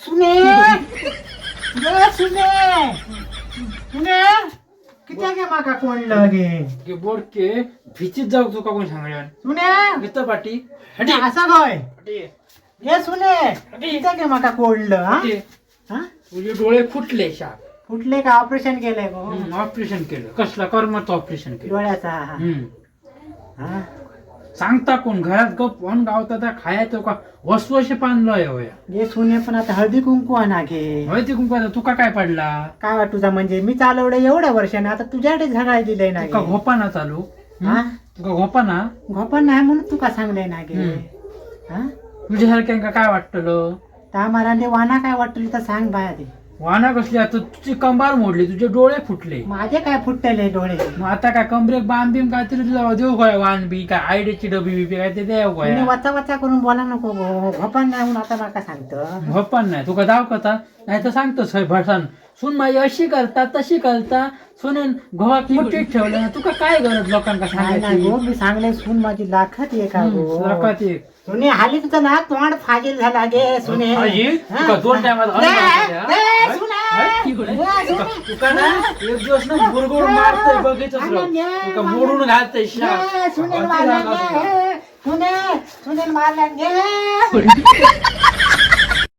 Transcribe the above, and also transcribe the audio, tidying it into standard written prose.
सुने सुने सुने किती गे माका कोण लगे बोडके भिचीत जाऊ तुका कोण सांगल्यान सुने घेतो पाटी असं काय हे सुने किती गे माका कोडलं हा तुझे डोळे फुटले शाप फुटले का ऑपरेशन केलंय गो ऑपरेशन केलं कसला कर्माचं ऑपरेशन केलं डोळ्याचा हा सांगता कोण घरात गप फोन गावता त्या खायचं का वसवशे पानलोय होया हे सुने पण आता हळदी कुंकू आणा घे होय ते कुंकू तुका काय पडला काय वाट तुझा म्हणजे मी चालवलं एवढ्या वर्षाने आता तुझ्याकडे झगाय दिलंय ना तुका घोपाना चालू हा तुका घोपाना घोपण नाही म्हणून तुका सांगलंय ना गे हा तुझ्यासारख्यांका काय वाटतं त्या माराने वाना काय वाटलं तर सांग बाया ते वाना कसली आता तुझी कंबार मोडली तुझे डोळे फुटले माझे काय फुटलेले डोळे मग आता काय कमरेक बांध बिम काहीतरी तुला देऊ काय वान बी काय आयडीची डबी बिबी काय ते देऊ तुम्ही काय वाचा वाचा करून बोला नको घोपण नाही म्हणून आता माका सांगतं भप्पान नाही तुका दाव कथा नाही तर सांगतोस भसान सून माझी अशी करता तशी करता सुनेन घोवात मुठीत ठेवलं तुका काय गरज लोकांका नाही नाही सांगायची गो मी सांगले सून माझी लाखात ये का गो लाखात एक. सुने हाली तुझं ना तोंड फाजील झाला गे सुने आजी, हा? तुका दोन टायमात ए, ए, सुने! तुका ना एक दिवस ना गुरगुर मारतय बघितच तुका मोडून घालतय सुने मारला सुने मारला